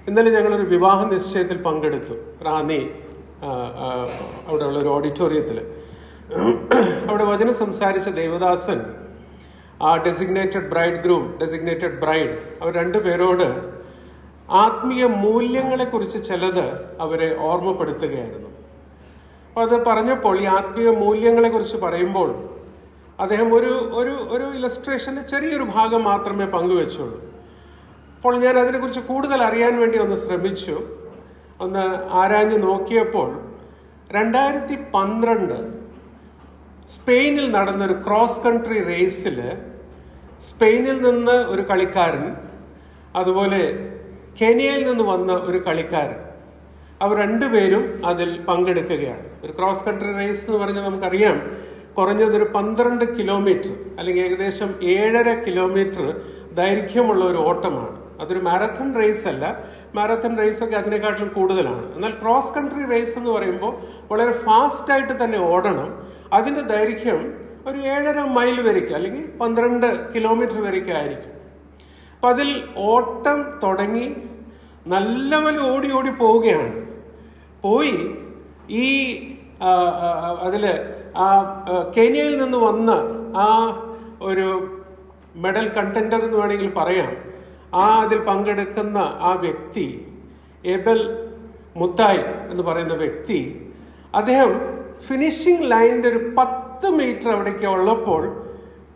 ഇന്നലെ ഞങ്ങളൊരു വിവാഹ നിശ്ചയത്തിൽ പങ്കെടുത്തു. റാന്നി അവിടെയുള്ള ഒരു ഓഡിറ്റോറിയത്തിൽ. അവിടെ വചനം സംസാരിച്ച ദേവദാസൻ ആ ഡെസിഗ്നേറ്റഡ് ബ്രൈഡ് അവർ രണ്ടുപേരോട് ആത്മീയ മൂല്യങ്ങളെക്കുറിച്ച് ചിലത് അവരെ ഓർമ്മപ്പെടുത്തുകയായിരുന്നു. അപ്പോൾ അത് പറഞ്ഞപ്പോൾ, ഈ ആത്മീയ മൂല്യങ്ങളെക്കുറിച്ച് പറയുമ്പോൾ അദ്ദേഹം ഒരു ഇലസ്ട്രേഷൻ്റെ ചെറിയൊരു ഭാഗം മാത്രമേ പങ്കുവെച്ചുള്ളൂ. അപ്പോൾ ഞാൻ അതിനെക്കുറിച്ച് കൂടുതൽ അറിയാൻ വേണ്ടി ഒന്ന് ശ്രമിച്ചു, ഒന്ന് ആരാഞ്ഞു നോക്കിയപ്പോൾ 2012 സ്പെയിനിൽ നടന്നൊരു ക്രോസ് കൺട്രി റേസിൽ സ്പെയിനിൽ നിന്ന് ഒരു കളിക്കാരൻ, അതുപോലെ കെനിയയിൽ നിന്ന് വന്ന ഒരു കളിക്കാരൻ, അവർ രണ്ടുപേരും അതിൽ പങ്കെടുക്കുകയാണ്. ഒരു ക്രോസ് കൺട്രി റേസ് എന്ന് പറഞ്ഞാൽ നമുക്കറിയാം, കുറഞ്ഞതൊരു 12 കിലോമീറ്റർ അല്ലെങ്കിൽ ഏകദേശം 7.5 കിലോമീറ്റർ ദൈർഘ്യമുള്ള ഒരു ഓട്ടമാണ്. അതൊരു മാരത്തൺ റേസ് അല്ല. മാരത്തൺ റേസൊക്കെ അതിനെക്കാട്ടിലും കൂടുതലാണ്. എന്നാൽ ക്രോസ് കൺട്രി റേസ് എന്ന് പറയുമ്പോൾ വളരെ ഫാസ്റ്റായിട്ട് തന്നെ ഓടണം. അതിൻ്റെ ദൈർഘ്യം ഒരു 7.5 മൈൽ വരയ്ക്ക് അല്ലെങ്കിൽ 12 കിലോമീറ്റർ വരയ്ക്ക് ആയിരിക്കും. അപ്പം അതിൽ ഓട്ടം തുടങ്ങി നല്ലപോലെ ഓടി പോവുകയാണ്. പോയി ഈ അതിൽ കെനിയയിൽ നിന്ന് വന്ന ആ ഒരു മെഡൽ കണ്ടൻഡർ എന്ന് വേണമെങ്കിൽ പറയാം, അതിൽ പങ്കെടുക്കുന്ന ആ വ്യക്തി, എബൽ മുത്തായി എന്ന് പറയുന്ന വ്യക്തി, അദ്ദേഹം ഫിനിഷിംഗ് ലൈനിൻ്റെ ഒരു 10 മീറ്റർ അവിടേക്ക് ഉള്ളപ്പോൾ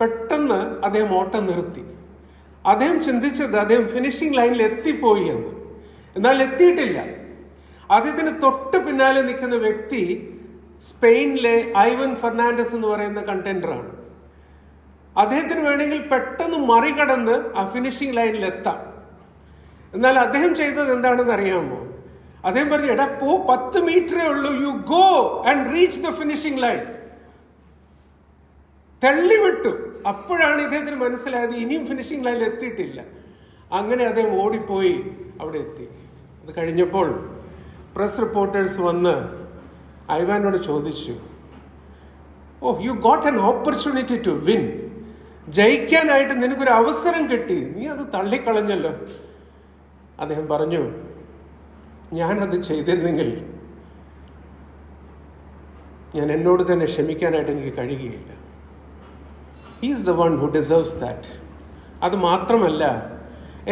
പെട്ടെന്ന് അദ്ദേഹം ഓട്ടം നിർത്തി. അദ്ദേഹം ചിന്തിച്ചത് അദ്ദേഹം ഫിനിഷിംഗ് ലൈനിൽ എത്തിപ്പോയി എന്ന്. എന്നാൽ എത്തിയിട്ടില്ല. അദ്ദേഹത്തിന് തൊട്ട് പിന്നാലെ നിൽക്കുന്ന വ്യക്തി സ്പെയിനിലെ ഐവൻ ഫെർണാണ്ടസ് എന്ന് പറയുന്ന കണ്ടൻഡറാണ്. അദ്ദേഹത്തിന് വേണമെങ്കിൽ പെട്ടെന്ന് മറികടന്ന് ആ ഫിനിഷിംഗ് ലൈനിൽ എത്താം. എന്നാൽ അദ്ദേഹം ചെയ്തത് എന്താണെന്ന് അറിയാമോ? അദ്ദേഹം പറഞ്ഞു, എടാ പോ, 10 മീറ്ററേ ഉള്ളൂ, you go and reach the finishing line. തള്ളിവിട്ടു. അപ്പോഴാണ് ഇദ്ദേഹത്തിന് മനസ്സിലായത് ഇനിയും ഫിനിഷിംഗ് ലൈനിൽ എത്തിയിട്ടില്ല. അങ്ങനെ അദ്ദേഹം ഓടിപ്പോയി അവിടെ എത്തി. അത് കഴിഞ്ഞപ്പോൾ പ്രസ് റിപ്പോർട്ടേഴ്സ് വന്ന് ഐവാനോട് ചോദിച്ചു, you got an opportunity to win. ജയിക്കാനായിട്ട് നിനക്കൊരു അവസരം കിട്ടി, നീ അത് തള്ളിക്കളഞ്ഞല്ലോ. അദ്ദേഹം പറഞ്ഞു, ഞാനത് ചെയ്തിരുന്നെങ്കിൽ ഞാൻ എന്നോട് തന്നെ ക്ഷമിക്കാനായിട്ട് എനിക്ക് കഴിയുകയില്ല. He is the one who deserves that. അത് മാത്രമല്ല,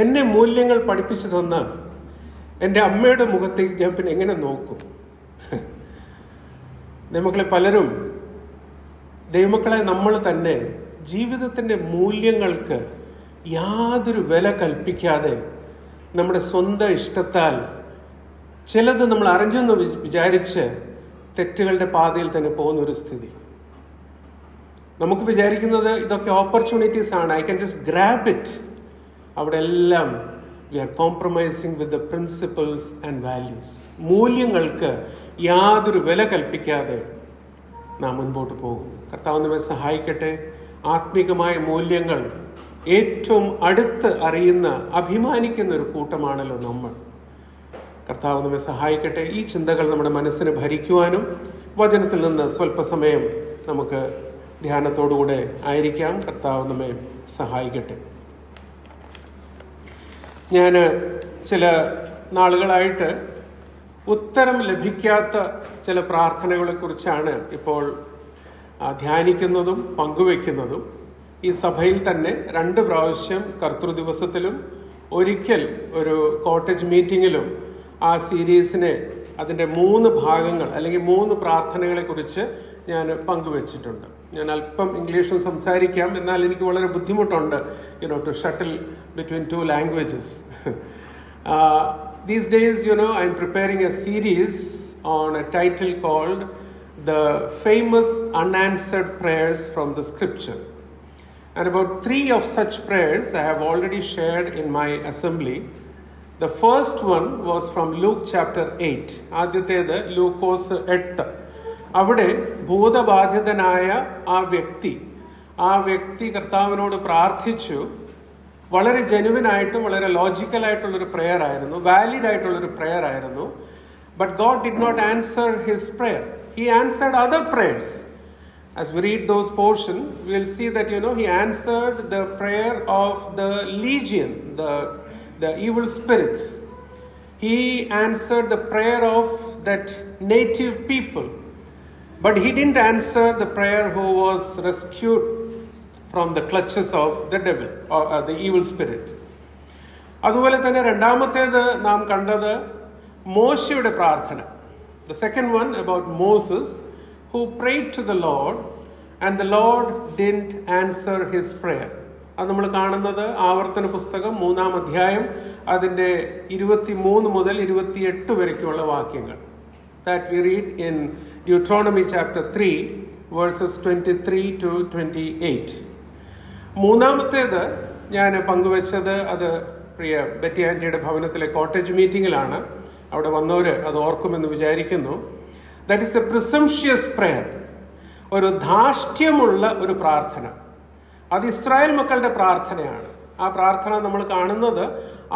എന്നെ മൂല്യങ്ങൾ പഠിപ്പിച്ചു തന്ന എൻ്റെ അമ്മയുടെ മുഖത്തേക്ക് ഞാൻ പിന്നെ എങ്ങനെ നോക്കും? ദൈവമക്കളെ, പലരും ദൈവമക്കളെ നമ്മൾ തന്നെ ജീവിതത്തിൻ്റെ മൂല്യങ്ങൾക്ക് യാതൊരു വില കൽപ്പിക്കാതെ നമ്മുടെ സ്വന്തം ഇഷ്ടത്താൽ ചിലത് നമ്മൾ അറിഞ്ഞെന്ന് വിചാരിച്ച് തെറ്റുകളുടെ പാതയിൽ തന്നെ പോകുന്നൊരു സ്ഥിതി. നമുക്ക് വിചാരിക്കുന്നത് ഇതൊക്കെ ഓപ്പർച്യൂണിറ്റീസ് ആണ്, I can just grab it. അവിടെ എല്ലാം we are compromising with the principles and values. മൂല്യങ്ങൾക്ക് യാതൊരു വില കൽപ്പിക്കാതെ നാം മുൻപോട്ട് പോകും. കർത്താവ് നമ്മെ സഹായിക്കട്ടെ. ആത്മീകമായ മൂല്യങ്ങൾ ഏറ്റവും അടുത്ത് അറിയുന്ന, അഭിമാനിക്കുന്ന ഒരു കൂട്ടമാണല്ലോ നമ്മൾ. കർത്താവ് നമ്മെ സഹായിക്കട്ടെ. ഈ ചിന്തകൾ നമ്മുടെ മനസ്സിനെ ഭരിക്കുവാനും വചനത്തിൽ നിന്ന് സ്വല്പസമയം നമുക്ക് ധ്യാനത്തോടുകൂടെ ആയിരിക്കാം. കർത്താവ് നമ്മെ സഹായിക്കട്ടെ. ഞാൻ ചില നാളുകളായിട്ട് ഉത്തരം ലഭിക്കാത്ത ചില പ്രാർത്ഥനകളെക്കുറിച്ചാണ് ഇപ്പോൾ ധ്യാനിക്കുന്നതും പങ്കുവെക്കുന്നതും. ഈ സഭയിൽ തന്നെ 2 പ്രാവശ്യം കർത്തൃദിവസത്തിലും ഒരിക്കൽ ഒരു കോട്ടേജ് മീറ്റിങ്ങിലും ആ സീരീസിനെ അതിൻ്റെ 3 ഭാഗങ്ങൾ അല്ലെങ്കിൽ 3 പ്രാർത്ഥനകളെക്കുറിച്ച് ഞാൻ പങ്കുവച്ചിട്ടുണ്ട്. ഞാൻ അല്പം ഇംഗ്ലീഷും സംസാരിക്കാം, എന്നാൽ എനിക്ക് വളരെ ബുദ്ധിമുട്ടുണ്ട് to shuttle between 2 languages. These days, I'm preparing a series on a title called The Famous Unanswered Prayers from the Scripture. And about 3 of such prayers I have already shared in my assembly. The first one was from Luke chapter 8. ആദ്യത്തേത് ലൂക്കോസ് 8. അവിടെ ഭൂതബാധിതനായ ആ വ്യക്തി കർത്താവിനോട് പ്രാർത്ഥിച്ചു. വളരെ ജെനുവിനായിട്ടും വളരെ ലോജിക്കലായിട്ടുള്ളൊരു പ്രെയർ ആയിരുന്നു, വാലിഡ് ആയിട്ടുള്ളൊരു പ്രെയർ ആയിരുന്നു. But God did not answer his prayer. He answered other prayers. As we read those portions, we will see that he answered the prayer of the legion, the evil spirits. He answered the prayer of that native people. But he didn't answer the prayer who was rescued from the clutches of the devil or the evil spirit. അതുപോലെ തന്നെ രണ്ടാമത്തേത് നാം കണ്ടത് മോശയുടെ പ്രാർത്ഥന. The second one about Moses who prayed to the Lord and the Lord didn't answer his prayer. അത് നമ്മൾ കാണുന്നത് ആവർത്തന പുസ്തകം 3-ാം അധ്യായം അതിൻ്റെ 23 മുതൽ 28 വരെയ്ക്കുള്ള വാക്യങ്ങൾ. That we read in Deuteronomy chapter 3 verses 23 to 28. മൂന്നാമത്തേത് ഞാൻ പങ്കുവച്ചത് അത് പ്രിയ ബെറ്റി ആൻറ്റിയുടെ ഭവനത്തിലെ കോട്ടേജ് മീറ്റിങ്ങിലാണ്. അവിടെ വന്നവർ അത് ഓർക്കുമെന്ന് വിചാരിക്കുന്നു. ദാറ്റ് ഈസ് എ പ്രിസംഷ്യസ് പ്രെയർ, ഒരു ധാർഷ്ട്യമുള്ള ഒരു പ്രാർത്ഥന. അത് ഇസ്രായേൽ മക്കളുടെ പ്രാർത്ഥനയാണ്. ആ പ്രാർത്ഥന നമ്മൾ കാണുന്നത്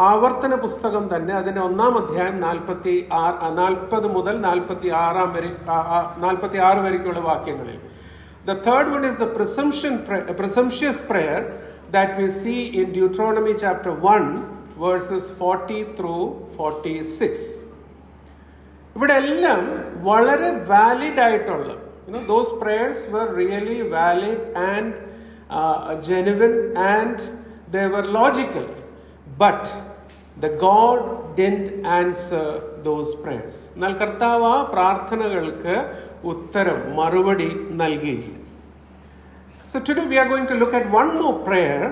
ആവർത്തന പുസ്തകം തന്നെ അതിൻ്റെ 1-ാം അധ്യായം 40 മുതൽ 46 വരെയ്ക്കുള്ള വാക്യങ്ങളിൽ. The third one is the presumptuous prayer that we see in Deuteronomy chapter 1 verses 40 through 46. ഇവിടെ എല്ലാം വളരെ വാലിഡ് ആയിട്ടുള്ള, those prayers were really valid and genuine and they were logical, but the God didn't answer those prayers. എന്നാൽ കർത്താവ് ആ പ്രാർത്ഥനകൾക്ക് ഉത്തരം മറുപടി നൽകിയില്ല. So today we are going to look at one more prayer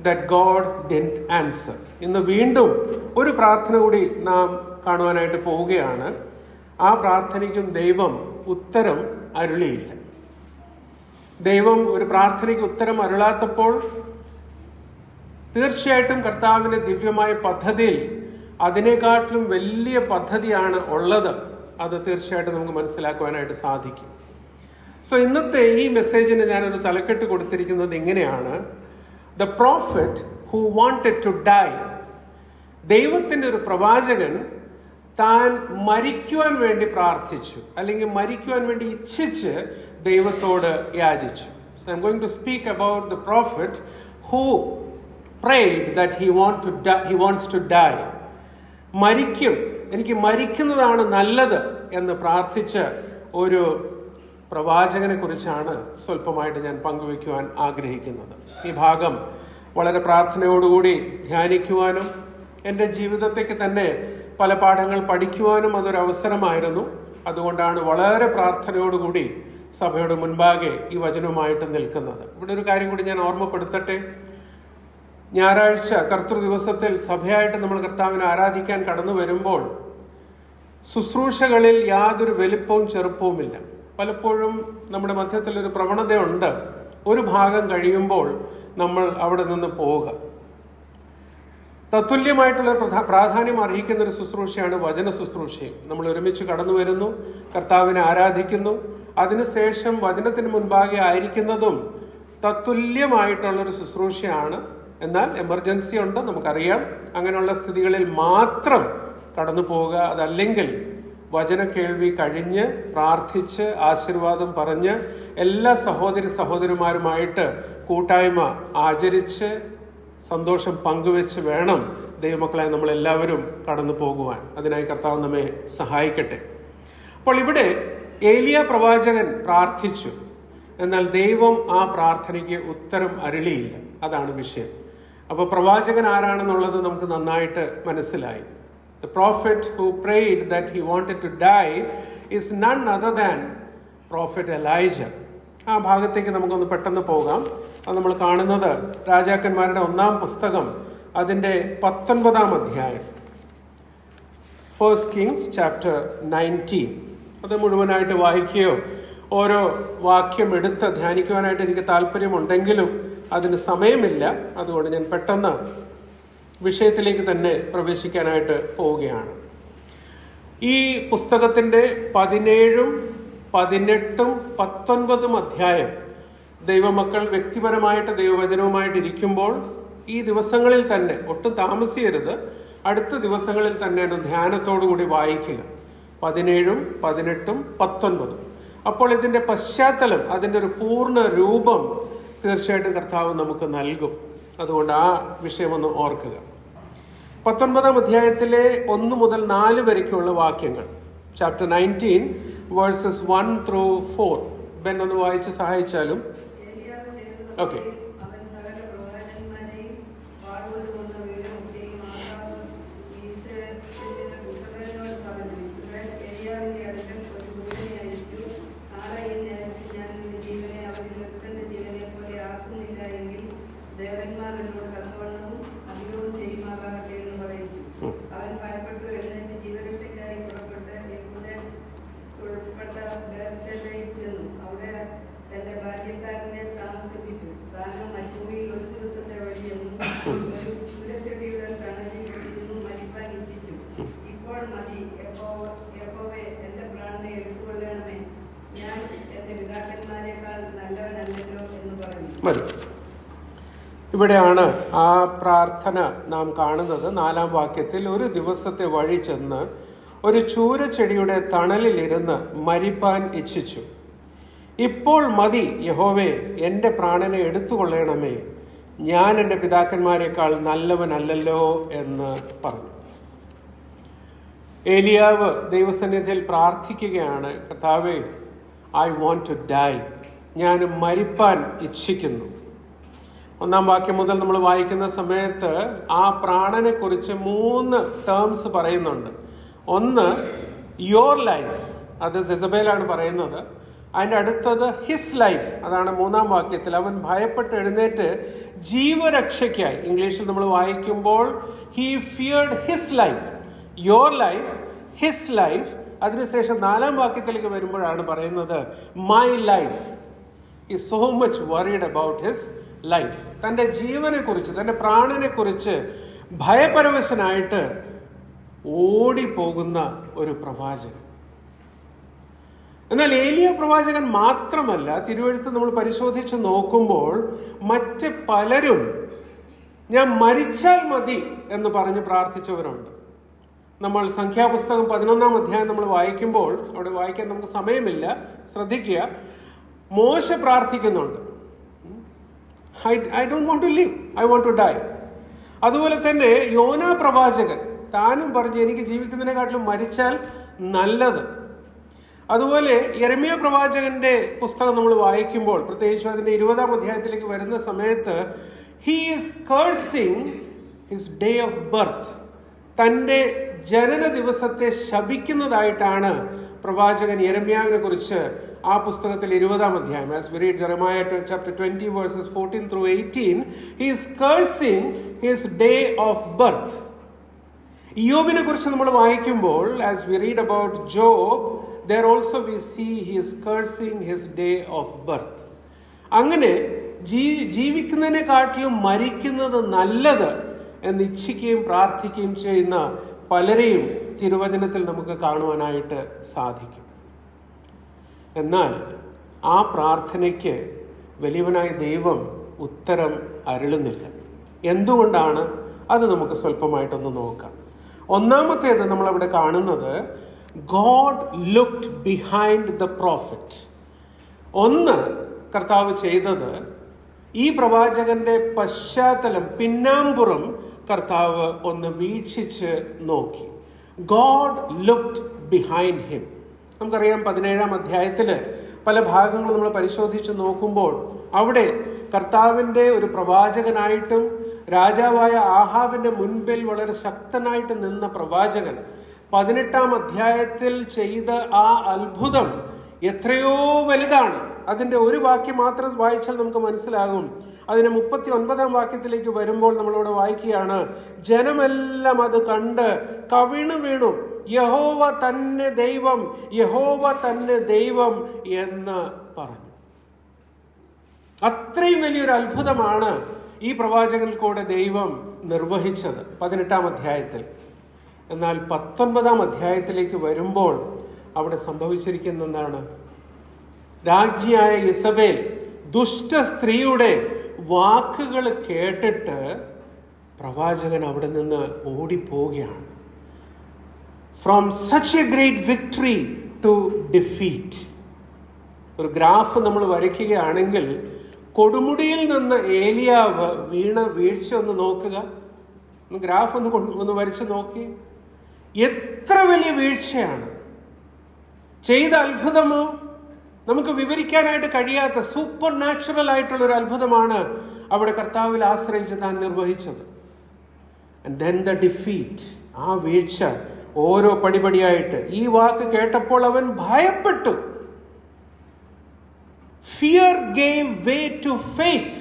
that God didn't answer. ഇന്ന് വീണ്ടും ഒരു പ്രാർത്ഥന കൂടി നാം കാണുവാനായിട്ട് പോവുകയാണ്. ആ പ്രാർത്ഥനയ്ക്കും ദൈവം ഉത്തരം അരുളിയില്ല. ദൈവം ഒരു പ്രാർത്ഥനയ്ക്ക് ഉത്തരം അരുളാത്തപ്പോൾ തീർച്ചയായിട്ടും കർത്താവിൻ്റെ ദിവ്യമായ പദ്ധതിയിൽ അതിനെക്കാട്ടിലും വലിയ പദ്ധതിയാണ് ഉള്ളത്. അത് തീർച്ചയായിട്ടും നമുക്ക് മനസ്സിലാക്കുവാനായിട്ട് സാധിക്കും. സോ ഇന്നത്തെ ഈ മെസ്സേജിന് ഞാനൊരു തലക്കെട്ട് കൊടുത്തിരിക്കുന്നത് ഇങ്ങനെയാണ്: the prophet who wanted to die. ദൈവത്തിൻ്റെ ഒരു പ്രവാചകൻ താൻ മരിക്കുവാൻ വേണ്ടി പ്രാർത്ഥിച്ചു, അല്ലെങ്കിൽ മരിക്കുവാൻ വേണ്ടി ഇച്ഛിച്ച് ദൈവത്തോട് യാചിച്ചു. So I am going to speak about the prophet who prayed that he wants to die. മരിക്കും, എനിക്ക് മരിക്കുന്നതാണ് നല്ലത് എന്ന് പ്രാർത്ഥിച്ച ഒരു പ്രവാചകനെ കുറിച്ചാണ് സ്വല്പമായിട്ട് ഞാൻ പങ്കുവയ്ക്കുവാൻ ആഗ്രഹിക്കുന്നത്. ഈ ഭാഗം വളരെ പ്രാർത്ഥനയോടുകൂടി ധ്യാനിക്കുവാനും എൻ്റെ ജീവിതത്തേക്ക് തന്നെ പല പാഠങ്ങൾ പഠിക്കുവാനും അതൊരു അവസരമായിരുന്നു. അതുകൊണ്ടാണ് വളരെ പ്രാർത്ഥനയോടുകൂടി സഭയുടെ മുൻപാകെ ഈ വചനവുമായിട്ട് നിൽക്കുന്നത്. ഇവിടെ ഒരു കാര്യം കൂടി ഞാൻ ഓർമ്മപ്പെടുത്തട്ടെ. ഞായറാഴ്ച കർത്തൃ ദിവസത്തിൽ സഭയായിട്ട് നമ്മൾ കർത്താവിനെ ആരാധിക്കാൻ കടന്നു വരുമ്പോൾ ശുശ്രൂഷകളിൽ യാതൊരു വലിപ്പവും ചെറുപ്പവുമില്ല. പലപ്പോഴും നമ്മുടെ മധ്യത്തിലൊരു പ്രവണതയുണ്ട്, ഒരു ഭാഗം കഴിയുമ്പോൾ നമ്മൾ അവിടെ നിന്ന് പോവുക. തത്തുല്യമായിട്ടുള്ള പ്രാധാന്യം അർഹിക്കുന്ന ഒരു ശുശ്രൂഷയാണ് വചന ശുശ്രൂഷയും. നമ്മൾ ഒരുമിച്ച് കടന്നു വരുന്നു, കർത്താവിനെ ആരാധിക്കുന്നു, അതിനുശേഷം വചനത്തിന് മുൻപാകെ ആയിരിക്കുന്നതും തത്തുല്യമായിട്ടുള്ളൊരു ശുശ്രൂഷയാണ്. എന്നാൽ എമർജൻസി ഉണ്ട്, നമുക്കറിയാം. അങ്ങനെയുള്ള സ്ഥിതികളിൽ മാത്രം കടന്നു പോവുക. അതല്ലെങ്കിൽ വചന കേൾവി കഴിഞ്ഞ് പ്രാർത്ഥിച്ച് ആശീർവാദം പറഞ്ഞ് എല്ലാ സഹോദരന്മാരുമായിട്ട് കൂട്ടായ്മ ആചരിച്ച് സന്തോഷം പങ്കുവെച്ച് വേണം ദൈവമക്കളെ നമ്മളെല്ലാവരും കടന്നു പോകുവാൻ. അതിനായി കർത്താവ് നമ്മെ സഹായിക്കട്ടെ. അപ്പോൾ ഇവിടെ ഏലിയ പ്രവാചകൻ പ്രാർത്ഥിച്ചു, എന്നാൽ ദൈവം ആ പ്രാർത്ഥനയ്ക്ക് ഉത്തരം അരുളിയില്ല. അതാണ് വിഷയം. അപ്പോൾ പ്രവാചകൻ ആരാണെന്നുള്ളത് നമുക്ക് നന്നായിട്ട് മനസ്സിലായി. The prophet who prayed that he wanted to die is none other than Prophet Elijah. ആ ഭാഗത്തേക്ക് നമുക്കൊന്ന് പെട്ടെന്ന് പോകാം. അത് നമ്മൾ കാണുന്നത് രാജാക്കന്മാരുടെ 1-ാം പുസ്തകം അതിൻ്റെ 19-ാം അധ്യായം, 1 Kings chapter 19. അത് മുഴുവനായിട്ട് വായിക്കുകയോ ഓരോ വാക്യം എടുത്ത് ധ്യാനിക്കുവാനായിട്ട് എനിക്ക് താല്പര്യമുണ്ടെങ്കിലും അതിന് സമയമില്ല. അതുകൊണ്ട് ഞാൻ പെട്ടെന്ന് വിഷയത്തിലേക്ക് തന്നെ പ്രവേശിക്കാനായിട്ട് പോവുകയാണ്. ഈ പുസ്തകത്തിൻ്റെ 17, 18, 19 അധ്യായം ദൈവമക്കൾ വ്യക്തിപരമായിട്ട് ദൈവവചനവുമായിട്ട് ഇരിക്കുമ്പോൾ ഈ ദിവസങ്ങളിൽ തന്നെ, ഒട്ടും താമസിയരുത്, അടുത്ത ദിവസങ്ങളിൽ തന്നെ ഒരു ധ്യാനത്തോടുകൂടി വായിക്കുക. 17, 18, 19. അപ്പോൾ ഇതിൻ്റെ പശ്ചാത്തലം, അതിൻ്റെ ഒരു പൂർണ്ണ രൂപം തീർച്ചയായിട്ടും കർത്താവ് നമുക്ക് നൽകും. അതുകൊണ്ട് ആ വിഷയമൊന്ന് ഓർക്കുക. 19 അധ്യായത്തിലെ 1 മുതൽ 4 വരയ്ക്കുള്ള വാക്യങ്ങൾ, ചാപ്റ്റർ 19 വേഴ്സസ് 1 through 4. ബെൻ ഒന്ന് വായിച്ച് സഹായിച്ചാലും. ഓക്കെ. മതി. ഇവിടെയാണ് ആ പ്രാർത്ഥന നാം കാണുന്നത്. 4-ാം വാക്യത്തിൽ, ഒരു ദിവസത്തെ വഴി ചെന്ന് ഒരു ചൂരച്ചെടിയുടെ തണലിലിരുന്ന് മരിപ്പാൻ ഇച്ഛിച്ചു. ഇപ്പോൾ മതി യഹോവേ, എൻ്റെ പ്രാണനെ എടുത്തുകൊള്ളണമേ, ഞാൻ എൻ്റെ പിതാക്കന്മാരെക്കാൾ നല്ലവനല്ലല്ലോ എന്ന് പറഞ്ഞു. ഏലിയാവ് ദൈവസന്നിധിയിൽ പ്രാർത്ഥിക്കുകയാണ്, കർത്താവേ, ഐ വോണ്ട് ടു ഡൈ, ഞാൻ മരിപ്പാൻ ഇച്ഛിക്കുന്നു. 1-ാം വാക്യം മുതൽ നമ്മൾ വായിക്കുന്ന സമയത്ത് ആ പ്രാണനെ കുറിച്ച് 3 ടേംസ് പറയുന്നുണ്ട്. ഒന്ന് യുവർ ലൈഫ്, അത് സെസബേലാണ് പറയുന്നത്. അതിൻ്റെ അടുത്തത് ഹിസ് ലൈഫ്, അതാണ് 3-ാം വാക്യത്തിൽ. അവൻ ഭയപ്പെട്ട് എഴുന്നേറ്റ് ജീവരക്ഷയ്ക്കായി, ഇംഗ്ലീഷിൽ നമ്മൾ വായിക്കുമ്പോൾ he feared his life, your life, his life. അതിനുശേഷം 4-ാം വാക്യത്തിലേക്ക് വരുമ്പോഴാണ് പറയുന്നത് my life is so much worried about his life. തൻ്റെ ജീവനെ കുറിച്ച്, തൻ്റെ പ്രാണനെ കുറിച്ച് ഭയപരവശനായിട്ട് ഓടിപ്പോകുന്ന ഒരു പ്രവാചകൻ. എന്നാൽ ഏലിയ പ്രവാചകൻ മാത്രമല്ല, തിരുവെഴുത്ത് നമ്മൾ പരിശോധിച്ച് നോക്കുമ്പോൾ മറ്റ് പലരും ഞാൻ മരിച്ചാൽ മതി എന്ന് പറഞ്ഞ് പ്രാർത്ഥിച്ചവരുണ്ട്. നമ്മൾ സംഖ്യാപുസ്തകം 11-ാം അധ്യായം നമ്മൾ വായിക്കുമ്പോൾ, അവിടെ വായിക്കാൻ നമുക്ക് സമയമില്ല, ശ്രദ്ധിക്കുക, മോശ പ്രാർത്ഥിക്കുന്നുണ്ട്, I don't want to live, I want to die. അതുപോലെ തന്നെ യോന പ്രവാചകൻ താനും പറഞ്ഞു, എനിക്ക് ജീവിക്കുന്നതിനെക്കാട്ടിലും മരിച്ചാൽ നല്ലത്. അതുപോലെ യെരമ്യാ പ്രവാചകന്റെ പുസ്തകം നമ്മൾ വായിക്കുമ്പോൾ, പ്രത്യേകിച്ചും അതിന്റെ 20-ാം അധ്യായത്തിലേക്ക് വരുന്ന സമയത്ത്, he is cursing his day of birth, തൻ്റെ ജനന ദിവസത്തെ ശപിക്കുന്നതായിട്ടാണ് പ്രവാചകൻ യെരമ്യാവിനെ കുറിച്ച് ആ പുസ്തകത്തിൽ 20-ാം അധ്യായം, as we read Jeremiah chapter 20 verses 14 through 18, he is cursing his day of birth. ഇയ്യോബിനെ കുറിച്ച് നമ്മൾ വായിക്കുമ്പോൾ, as we read about Job, there also we see he is cursing his day of birth. അങ്ങനെ ജീവിക്കുന്നതിനെക്കാട്ടിലും മരിക്കുന്നത് നല്ലത് എന്ന് ഇച്ഛിക്കുകയും പ്രാർത്ഥിക്കുകയും ചെയ്യുന്ന പലരെയും തിരുവചനത്തിൽ നമുക്ക് കാണുവാനായിട്ട് സാധിക്കും. എന്നാൽ ആ പ്രാർത്ഥനയ്ക്ക് വലിയവനായ ദൈവം ഉത്തരം അരുളുന്നില്ല. എന്തുകൊണ്ടാണ്? അത് നമുക്ക് സ്വല്പമായിട്ടൊന്ന് നോക്കാം. ഒന്നാമത്തേത് നമ്മളവിടെ കാണുന്നത്, God looked behind the prophet. ഒന്ന് കർത്താവ് ചെയ്തത്, ഈ പ്രവാചകന്റെ പശ്ചാത്തലം, പിന്നാമ്പുറം കർത്താവ് ഒന്ന് വീക്ഷിച്ച് നോക്കി. God looked behind him. നമുക്കറിയാം 17-ാം അധ്യായത്തിൽ പല ഭാഗങ്ങൾ നമ്മൾ പരിശോധിച്ച് നോക്കുമ്പോൾ അവിടെ കർത്താവിൻ്റെ ഒരു പ്രവാചകനായിട്ടും രാജാവായ ആഹാബിന്റെ മുൻപിൽ വളരെ ശക്തനായിട്ട് നിന്ന പ്രവാചകൻ 18-ാം അധ്യായത്തിൽ ചെയ്ത ആ അത്ഭുതം എത്രയോ വലുതാണ്. അതിൻ്റെ ഒരു വാക്യം മാത്രം വായിച്ചാൽ നമുക്ക് മനസ്സിലാകും. അതിന് 39-ാം വാക്യത്തിലേക്ക് വരുമ്പോൾ നമ്മളിവിടെ വായിക്കുകയാണ്, ജനമെല്ലാം അത് കണ്ട് കവിണു വീണു, യഹോവ തന്നെ ദൈവം, യഹോവ തന്നെ ദൈവം എന്ന് പറഞ്ഞു. അത്രയും വലിയൊരു അത്ഭുതമാണ് ഈ പ്രവാചകനിൽ കൂടെ ദൈവം നിർവഹിച്ചത് 18-ാം അധ്യായത്തിൽ. എന്നാൽ 19-ാം അധ്യായത്തിലേക്ക് വരുമ്പോൾ അവിടെ സംഭവിച്ചിരിക്കുന്ന എന്താണ്? രാജ്ഞിയായ യെസബേൽ ദുഷ്ട സ്ത്രീയുടെ വാക്കുകൾ കേട്ടിട്ട് പ്രവാചകൻ അവിടെ നിന്ന് ഓടിപ്പോവുകയാണ്. From such a great victory to defeat. ഒരു ഗ്രാഫ് നമ്മൾ വരയ്ക്കുകയാണെങ്കിൽ കൊടുമുടിയിൽ നിന്ന് ഏലിയാവ് വീണ വീഴ്ച ഒന്ന് നോക്കുക. ഗ്രാഫ് ഒന്ന് വരച്ച് നോക്കി. എത്ര വലിയ വീഴ്ചയാണ്! ചെയ്ത അത്ഭുതമോ നമുക്ക് വിവരിക്കാനായിട്ട് കഴിയാത്ത സൂപ്പർ നാച്ചുറൽ ആയിട്ടുള്ള ഒരു അത്ഭുതമാണ് അവിടെ കർത്താവിൽ ആശ്രയിച്ച് താൻ നിർവഹിച്ചത്. ആൻഡ് ദെൻ ദ ഡിഫീറ്റ്, ആ വീഴ്ച ഓരോ പടിപടിയായിട്ട്. ഈ വാക്ക് കേട്ടപ്പോൾ അവൻ ഭയപ്പെട്ടു. Fear gave way to faith.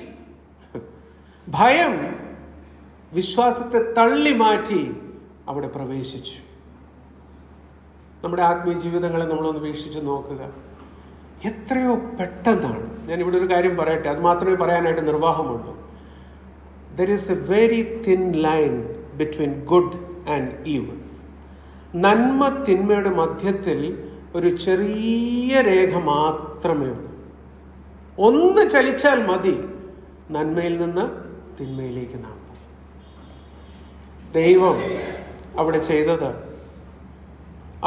ഭയം വിശ്വാസത്തെ തള്ളി മാറ്റി അവിടെ പ്രവേശിച്ചു. നമ്മുടെ ആത്മീയ ജീവിതങ്ങളെ നമ്മളൊന്ന് വീക്ഷിച്ച് നോക്കുക. എത്രയോ പെട്ടെന്നാണ്. ഞാനിവിടെ ഒരു കാര്യം പറയട്ടെ, അത് മാത്രമേ പറയാനായിട്ട് നിർവാഹമുള്ളൂ. There is a very thin line between good and evil. നന്മ തിന്മയുടെ മധ്യത്തിൽ ഒരു ചെറിയ രേഖ മാത്രമേ ഉള്ളൂ. ഒന്ന് ചലിച്ചാൽ മതി, നന്മയിൽ നിന്ന് തിന്മയിലേക്ക് നാം പോകും. ദൈവം അവിടെ ചെയ്തത്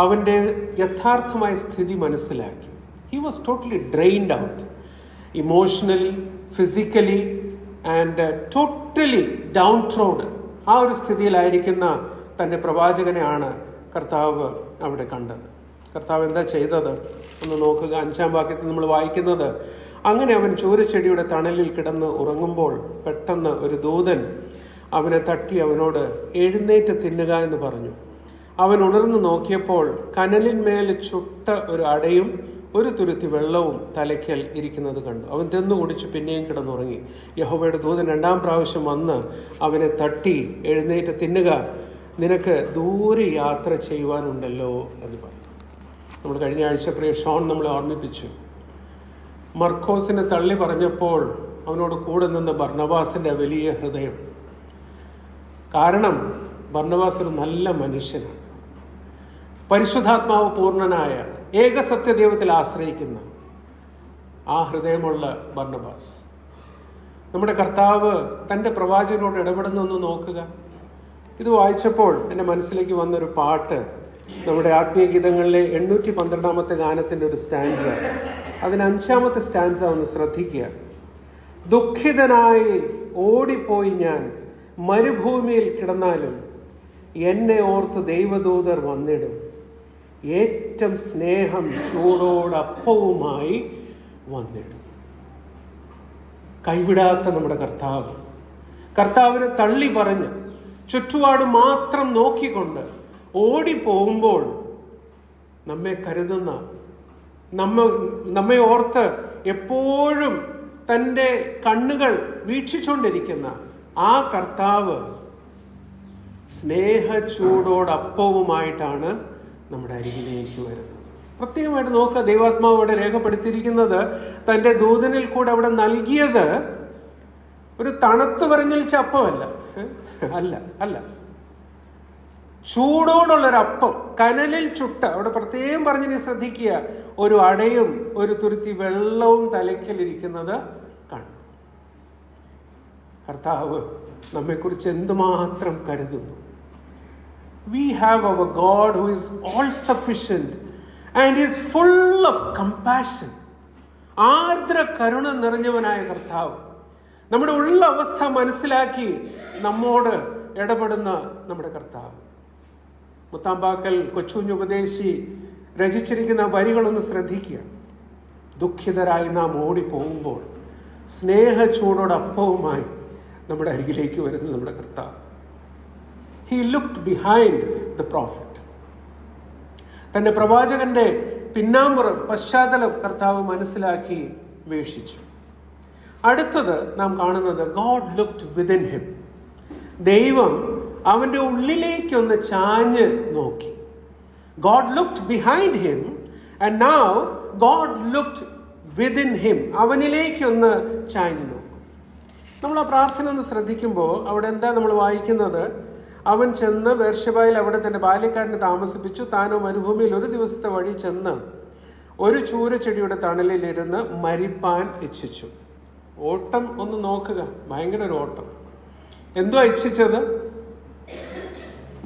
അവൻ്റെ യഥാർത്ഥമായ സ്ഥിതി മനസ്സിലാക്കി. He was totally drained out, emotionally, physically and totally downtrodden. ആ ഒരു സ്ഥിതിയിലായിരിക്കുന്ന തൻ്റെ പ്രവാചകനെയാണ് കർത്താവ് അവിടെ കണ്ടത്. കർത്താവ് എന്താ ചെയ്തത് ഒന്ന് നോക്കുക. 5-ാം വാക്യത്തിൽ നമ്മൾ വായിക്കുന്നത്, അങ്ങനെ അവൻ ചൂരച്ചെടിയുടെ തണലിൽ കിടന്ന് ഉറങ്ങുമ്പോൾ പെട്ടെന്ന് ഒരു ദൂതൻ അവനെ തട്ടി അവനോട് എഴുന്നേറ്റ് തിന്നുക എന്ന് പറഞ്ഞു. അവൻ ഉണർന്നു നോക്കിയപ്പോൾ കനലിന്മേൽ ചുട്ട ഒരു അടയും ഒരു തുരുത്തി വെള്ളവും തലയ്ക്കൽ ഇരിക്കുന്നത് കണ്ടു. അവൻ തിന്നു കുടിച്ച് പിന്നെയും കിടന്നുറങ്ങി. യഹോവയുടെ ദൂതൻ 2-ാം പ്രാവശ്യം വന്ന് അവനെ തട്ടി എഴുന്നേറ്റ് തിന്നുക, നിനക്ക് ദൂരെ യാത്ര ചെയ്യുവാനുണ്ടല്ലോ എന്ന് പറഞ്ഞു. നമ്മൾ കഴിഞ്ഞ ആഴ്ച പ്രിയ ഷോൺ നമ്മളെ ഓർമ്മിപ്പിച്ചു. മർക്കോസിനെ തള്ളി പറഞ്ഞപ്പോൾ അവനോട് കൂടെ നിന്ന് ബർന്നബാസിന്റെ വലിയ ഹൃദയം. കാരണം ബർന്നബാസ് ഒരു നല്ല മനുഷ്യനാണ്, പരിശുദ്ധാത്മാവ് പൂർണ്ണനായ ഏകസത്യദൈവത്തിൽ ആശ്രയിക്കുന്ന ആ ഹൃദയമുള്ള ബർന്നബാസ്. നമ്മുടെ കർത്താവ് തൻ്റെ പ്രവാചകനോട് ഇടപെടുന്നൊന്ന് നോക്കുക. ഇത് വായിച്ചപ്പോൾ എൻ്റെ മനസ്സിലേക്ക് വന്നൊരു പാട്ട്, നമ്മുടെ ആത്മീയ ഗീതങ്ങളിലെ 812 ഗാനത്തിൻ്റെ ഒരു സ്റ്റാൻസ, അതിന് 5-ാമത്തെ സ്റ്റാൻസ ഒന്ന് ശ്രദ്ധിക്കുക. ദുഃഖിതനായി ഓടിപ്പോയി ഞാൻ മരുഭൂമിയിൽ കിടന്നാലും എന്നെ ഓർത്ത് ദൈവദൂതർ വന്നിടും, ഏറ്റവും സ്നേഹം ചൂടോടപ്പവുമായി വന്നിടും. കൈവിടാത്ത നമ്മുടെ കർത്താവ്, കർത്താവിനെ തള്ളി പറഞ്ഞ് ചുറ്റുപാട് മാത്രം നോക്കിക്കൊണ്ട് ഓടിപ്പോകുമ്പോൾ നമ്മെ കരുതുന്ന, നമ്മെ ഓർത്ത് എപ്പോഴും തൻ്റെ കണ്ണുകൾ വീക്ഷിച്ചുകൊണ്ടിരിക്കുന്ന ആ കർത്താവ് സ്നേഹച്ചൂടോടപ്പവുമായിട്ടാണ് നമ്മുടെ അരികിലേക്ക് വരുന്നത്. പ്രത്യേകമായിട്ട് നോക്കുക, ദൈവാത്മാവ് അവിടെ രേഖപ്പെടുത്തിയിരിക്കുന്നത് തൻ്റെ ദൂതനിൽ കൂടെ അവിടെ നൽകിയത് ഒരു തണുത്ത് പറഞ്ഞിലിച്ച അപ്പമല്ല, അല്ല, ചൂടോടുള്ളൊരപ്പം, കനലിൽ ചുട്ട. അവിടെ പ്രത്യേകം പറഞ്ഞിനി ശ്രദ്ധിക്കുക, ഒരു അടയും ഒരു തുരുത്തി വെള്ളവും തലയ്ക്കലിരിക്കുന്നത് കണ്ടു. കർത്താവ് നമ്മെക്കുറിച്ച് എന്തുമാത്രം കരുതുന്നു. We have our God who is all sufficient and is full of compassion. ആർദ്ര കരുണ നിറഞ്ഞവനായ കർത്താവ്, നമ്മുടെ ഉള്ള അവസ്ഥ മനസ്സിലാക്കി നമ്മോട് ഇടപെടുന്ന നമ്മുടെ കർത്താവ്. മുത്താമ്പാക്കൽ കൊച്ചുകുഞ്ഞുപദേശി രചിച്ചിരിക്കുന്ന വരികളൊന്ന് ശ്രദ്ധിക്കുക. ദുഃഖിതരായി നാം ഓടിപ്പോകുമ്പോൾ സ്നേഹച്ചൂടോടപ്പവുമായി നമ്മുടെ അരികിലേക്ക് വരുന്ന നമ്മുടെ കർത്താവ്. He looked behind the prophet. തന്റെ പ്രവാചകന്റെ പിന്നാമ്പുറം, പശ്ചാത്തലം കർത്താവ് മനസ്സിലാക്കി വീക്ഷിച്ചു. അടുത്തത് നാം കാണുന്നത് God looked within him. ദൈവം അവന്റെ ഉള്ളിലേക്കൊന്ന് ചാഞ്ഞ് നോക്കി. God looked behind him and now God looked within him. അവനിലേക്കൊന്ന് ചാഞ്ഞു നോക്കും. നമ്മൾ ആ പ്രാർത്ഥന ഒന്ന് ശ്രദ്ധിക്കുമ്പോൾ അവിടെ എന്താ നമ്മൾ വായിക്കുന്നത്? അവൻ ചെന്ന് ബേർശബയിൽ അവിടെ തന്റെ ബാല്യക്കാരനെ താമസിപ്പിച്ചു. താനോ മരുഭൂമിയിൽ ഒരു ദിവസത്തെ വഴി ചെന്ന് ഒരു ചൂരച്ചെടിയുടെ തണലിലിരുന്ന് മരിപ്പാൻ ഇച്ഛിച്ചു. ഓട്ടം ഒന്ന് നോക്കുക, ഭയങ്കര ഒരു ഓട്ടം. എന്തുവാ ഇച്ഛിച്ചത്?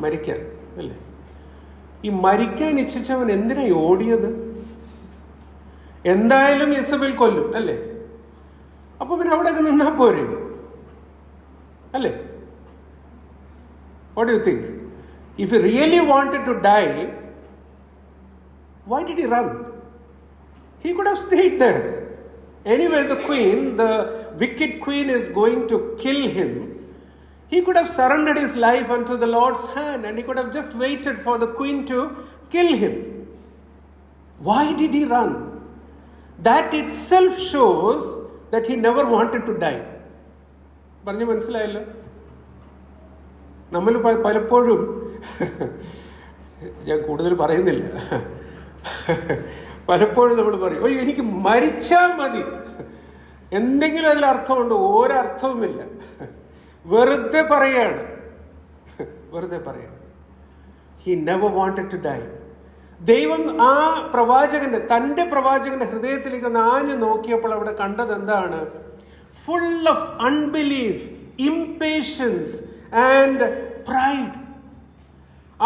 മരിക്കാൻ, അല്ലേ? ഈ മരിക്കാൻ ഇച്ഛിച്ചവൻ എന്തിനാ ഓടിയത്? എന്തായാലും യെസബേൽ കൊല്ലും, അല്ലേ? അപ്പൊ പിന്നെ അവിടെ നിന്നാ പോരെ, അല്ലേ? What do you think? If he really wanted to die, why did he run? He could have stayed there. Anyway, the wicked queen is going to kill him. He could have surrendered his life unto the Lord's hand, and he could have just waited for the queen to kill him. Why did he run? That itself shows that he never wanted to die. പറഞ്ഞു മനസ്സിലായല്ലോ? നമ്മൾ പലപ്പോഴും, ഞാൻ കൂടുതൽ പറയുന്നില്ല, പലപ്പോഴും നമ്മൾ പറയും, അയ്യോ എനിക്ക് മരിച്ചാൽ മതി. എന്തെങ്കിലും അതിൽ അർത്ഥമുണ്ടോ? ഒരർത്ഥവുമില്ല. വെറുതെ പറയാണ്. He never wanted to die. ദൈവം ആ പ്രവാചകന്റെ, തൻ്റെ പ്രവാചകന്റെ ഹൃദയത്തിലേക്ക് ആഞ്ഞു നോക്കിയപ്പോൾ അവിടെ കണ്ടത് എന്താണ്? Full of unbelief, impatience and pride.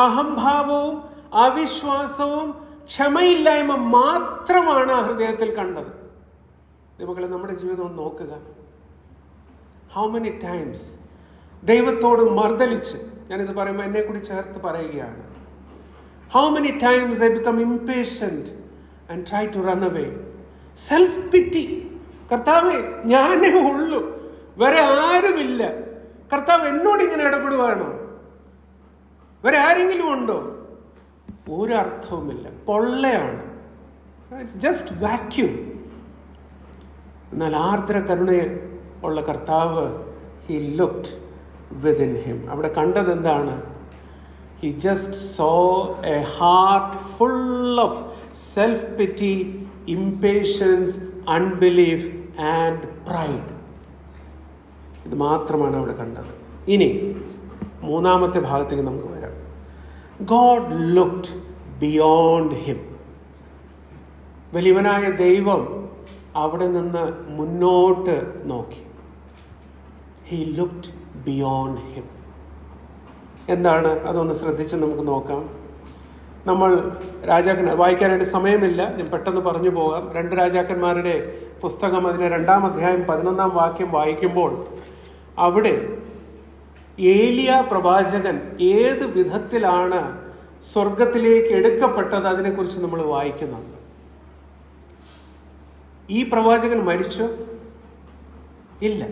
അഹംഭാവവും അവിശ്വാസവും ക്ഷമയില്ലായ്മ മാത്രമാണ് ആ ഹൃദയത്തിൽ കണ്ടത്. ദൈവങ്ങളെ, നമ്മുടെ ജീവിതം ഒന്ന് നോക്കുക. ഹൗ മെനി ടൈംസ് ദൈവത്തോട് മർദ്ദലിച്ച്, ഞാനിത് പറയുമ്പോൾ എന്നെ കൂടി ചേർത്ത് പറയുകയാണ്, how many times I become impatient and try to run away. Self pity. കർത്താവേ, ഞാനേ ഉള്ളൂ, വേറെ ആരുമില്ല. കർത്താവ് എന്നോട് ഇങ്ങനെ ഇടപെടുവാണോ? വേറെ ആരെങ്കിലും ഉണ്ടോ? ഒരു അർത്ഥവുമില്ല, പൊള്ളയാണ്. It's just vacuum. എന്നാൽ ആർദ്ര കരുണയെ ഉള്ള കർത്താവ്, he looked within him. അവിടെ കണ്ടത് എന്താണ്? He just saw a heart full of self-pity, impatience, unbelief and pride. ഇത് മാത്രമാണ് അവിടെ കണ്ടത്. ഇനി മൂന്നാമത്തെ ഭാഗത്തേക്ക് നമുക്ക് വരാം. God looked beyond him. വലിയവനായ ദൈവം അവിടെ നിന്ന് മുന്നോട്ട് നോക്കി. He looked beyond him. എന്താണ് അതൊന്ന് ശ്രദ്ധിച്ച് നമുക്ക് നോക്കാം. നമ്മൾ വായിക്കാനായിട്ട് സമയമില്ല, ഞാൻ പെട്ടെന്ന് പറഞ്ഞു പോകാം. 2 രാജാക്കന്മാരുടെ പുസ്തകം, അതിന് 2-ാം അധ്യായം 11-ാം വാക്യം വായിക്കുമ്പോൾ അവിടെ ഏലിയ പ്രവാചകൻ ഏത് വിധത്തിലാണ് സ്വർഗത്തിലേക്ക് എടുക്കപ്പെട്ടത് അതിനെക്കുറിച്ച് നമ്മൾ വായിക്കുന്നുണ്ട്. ഈ പ്രവാചകൻ മരിച്ചോ? ഇല്ല.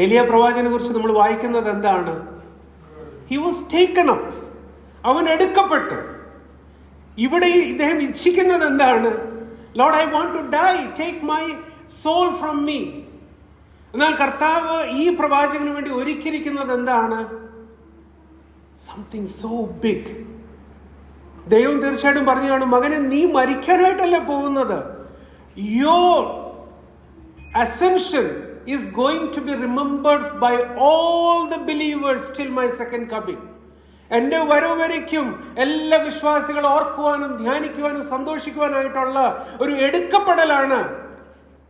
ഏലിയ പ്രവാചകനെ കുറിച്ച് നമ്മൾ വായിക്കുന്നത് എന്താണ്? He was taken up. അവൻ എടുക്കപ്പെട്ടു. ഇവിടെ ഇദ്ദേഹം ഇച്ഛിക്കുന്നത് എന്താണ്? Lord, I want to die. Take my soul from me. എന്നാൽ കർത്താവ് ഈ പ്രവാചകന് വേണ്ടി ഒരുക്കിയിരിക്കുന്നത് എന്താണ്? Something so big. ദൈവം തീർച്ചയായിട്ടും പറഞ്ഞാണ്, മകനെ, നീ മരിക്കാനായിട്ടല്ല പോകുന്നത്. Your ascension is going to be remembered by all the believers till my second coming. എൻ്റെ വരവ് വരയ്ക്കും എല്ലാ വിശ്വാസികളും ഓർക്കുവാനും ധ്യാനിക്കുവാനും സന്തോഷിക്കുവാനായിട്ടുള്ള ഒരു എടുക്കപ്പെടലാണ്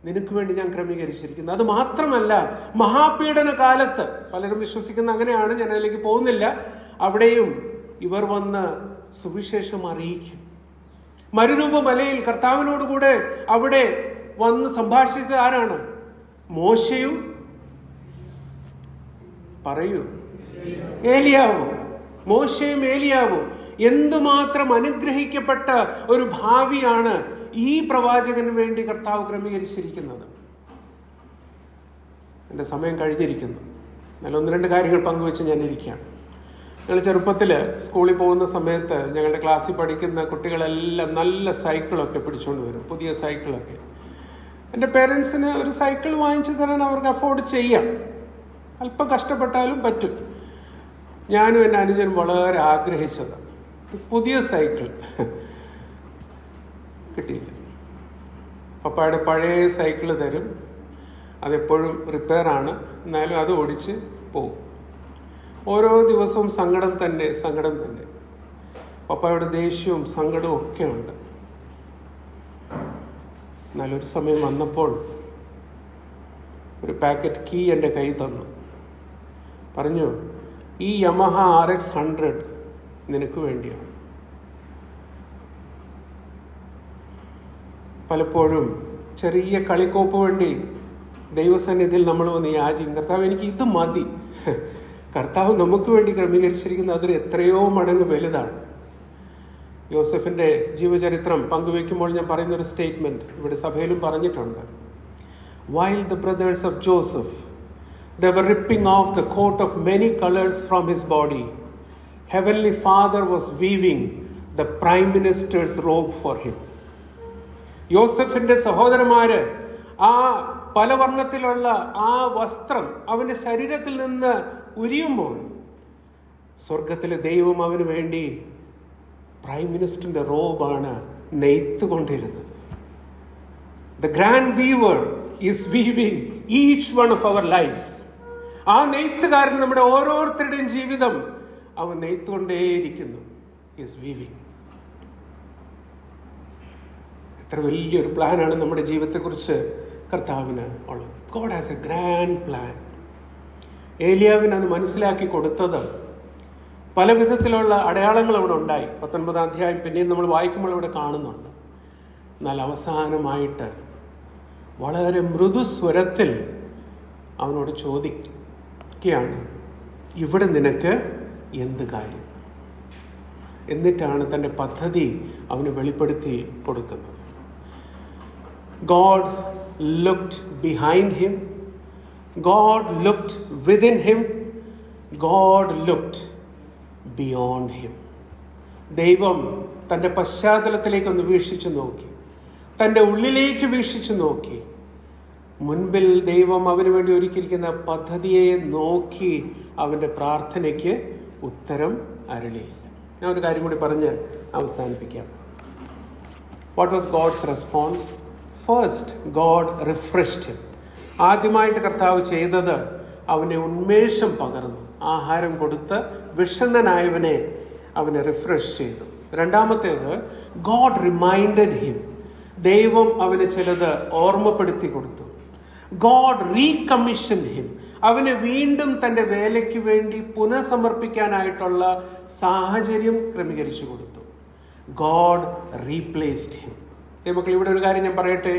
നിനക്ക് വേണ്ടി ഞാൻ ക്രമീകരിച്ചിരിക്കുന്നത്. അത് മാത്രമല്ല, മഹാപീഡന കാലത്ത്, പലരും വിശ്വസിക്കുന്ന അങ്ങനെയാണ്, ഞാൻ അതിലേക്ക് പോകുന്നില്ല, അവിടെയും ഇവർ വന്ന് സുവിശേഷം അറിയിക്കും. മരുരൂപ മലയിൽ കർത്താവിനോടുകൂടെ അവിടെ വന്ന് സംഭാഷിച്ചത് ആരാണ്? മോശയും, പറയൂ, ഏലിയാവും. മോശയും ഏലിയാവും. എന്തുമാത്രം അനുഗ്രഹിക്കപ്പെട്ട ഒരു ഭാവിയാണ് ഈ പ്രവാചകന് വേണ്ടി കർത്താവ് ക്രമീകരിച്ചിരിക്കുന്നത്. എൻ്റെ സമയം കഴിഞ്ഞിരിക്കുന്നു. നല്ല 1-2 കാര്യങ്ങൾ പങ്കുവെച്ച് ഞാൻ ഇരിക്കാം. ഞങ്ങൾ ചെറുപ്പത്തിൽ സ്കൂളിൽ പോകുന്ന സമയത്ത് ഞങ്ങളുടെ ക്ലാസ്സിൽ പഠിക്കുന്ന കുട്ടികളെല്ലാം നല്ല സൈക്കിളൊക്കെ പിടിച്ചുകൊണ്ട് വരും, പുതിയ സൈക്കിളൊക്കെ. എൻ്റെ പേരൻസിന് ഒരു സൈക്കിൾ വാങ്ങിച്ചു തരാൻ അവർക്ക് അഫോർഡ് ചെയ്യാം, അല്പം കഷ്ടപ്പെട്ടാലും പറ്റും. ഞാനും എൻ്റെ അനുജനും വളരെ ആഗ്രഹിച്ചത് പുതിയ സൈക്കിൾ കിട്ടിയില്ല. പപ്പായുടെ പഴയ സൈക്കിൾ തരും, അതെപ്പോഴും റിപ്പയറാണ്, എന്നാലും അത് ഓടിച്ച് പോകും. ഓരോ ദിവസവും സങ്കടം തന്നെ. പപ്പായുടെ ദേഷ്യവും സങ്കടവും ഒക്കെ ഉണ്ട്. എന്നാലൊരു സമയം വന്നപ്പോൾ ഒരു പാക്കറ്റ് കീ എൻ്റെ കൈ തന്നു. പറഞ്ഞു, ഈ യമഹ RX 100 നിനക്ക് വേണ്ടിയാണ്. പലപ്പോഴും ചെറിയ കളിക്കോപ്പ് വേണ്ടി ദൈവസന്നിധിയിൽ നമ്മൾ വന്ന് യാചിക്കും, കർത്താവ് എനിക്ക് ഇത് മതി. കർത്താവ് നമുക്ക് വേണ്ടി ക്രമീകരിച്ചിരിക്കുന്ന അതിന് എത്രയോ മടങ്ങ് വലുതാണ്. യോസഫിന്റെ ജീവചരിത്രം പങ്കുവെക്കുമ്പോൾ ഞാൻ പറയുന്നൊരു സ്റ്റേറ്റ്മെന്റ് ഇവിടെ സഭയിലും പറഞ്ഞിട്ടുണ്ട്. While the brothers of Joseph, they were ripping off the coat of many colors from his body, Heavenly Father was weaving the Prime Minister's robe for him. യോസഫിന്റെ സഹോദരന്മാര് ആ പല വർണ്ണത്തിലുള്ള ആ വസ്ത്രം അവന്റെ ശരീരത്തിൽ നിന്ന് ഉരിയുമ്പോൾ സ്വർഗത്തിലെ ദൈവം അവന് വേണ്ടി prime മിനിസ്റ്ററിന്റെ റോബാണ് നെയ്ത്തുകൊണ്ടിരുന്നത്. The grand weaver is weaving each one of our lives. ആ നെയ്ത്തുകാരൻ നമ്മുടെ ഓരോരുത്തരുടെയും ജീവിതം അവൻ നെയ്ത്തുകൊണ്ടേയിരിക്കുന്നു. is weaving. എത്ര വലിയൊരു പ്ലാനാണ് നമ്മുടെ ജീവിതത്തെക്കുറിച്ച് കർത്താവിന് ഉള്ളത്. God has a grand plan. ഏലിയാവിന് അത് മനസ്സിലാക്കി കൊടുത്തത് പല വിധത്തിലുള്ള അടയാളങ്ങൾ അവിടെ ഉണ്ടായി. 19 അധ്യായം പിന്നെയും നമ്മൾ വായിക്കുമ്പോൾ ഇവിടെ കാണുന്നുണ്ട്. എന്നാൽ അവസാനമായിട്ട് വളരെ മൃദുസ്വരത്തിൽ അവനോട് ചോദിക്കുകയാണ്, ഇവിടെ നിനക്ക് എന്ത് കാര്യം? എന്നിട്ടാണ് തൻ്റെ പദ്ധതി അവന് വെളിപ്പെടുത്തി കൊടുക്കുന്നത്. God looked behind him. God looked within him. God looked beyond him. ദൈവം തൻ്റെ പശ്ചാത്തലത്തിലേക്കൊന്ന് വീക്ഷിച്ചു നോക്കി, തൻ്റെ ഉള്ളിലേക്ക് വീക്ഷിച്ചു നോക്കി. മുൻപിൽ ദൈവം അവന് വേണ്ടി ഒരുക്കിയിരിക്കുന്ന പദ്ധതിയെ നോക്കി അവൻ്റെ പ്രാർത്ഥനയ്ക്ക് ഉത്തരം അരുളിയില്ല. ഞാൻ ഒരു കാര്യം കൂടി പറഞ്ഞ് അവസാനിപ്പിക്കാം. What was God's response? First, God refreshed him. ആദ്യമായിട്ട് കർത്താവ് ചെയ്തത് അവനെ ഉന്മേഷം പകർന്നു. ആഹാരം കൊടുത്ത് വിഷണ്ണനായവനെ അവനെ റിഫ്രഷ് ചെയ്തു. രണ്ടാമത്തേത്, ഗോഡ് റിമൈൻഡഡ് ഹിം. ദൈവം അവന് ചിലത് ഓർമ്മപ്പെടുത്തി കൊടുത്തു. God recommissioned him. അവനെ വീണ്ടും തൻ്റെ വേലയ്ക്ക് വേണ്ടി പുനഃസമർപ്പിക്കാനായിട്ടുള്ള സാഹചര്യം ക്രമീകരിച്ചു കൊടുത്തു. God replaced him. മക്കൾ, ഇവിടെ ഒരു കാര്യം ഞാൻ പറയട്ടെ.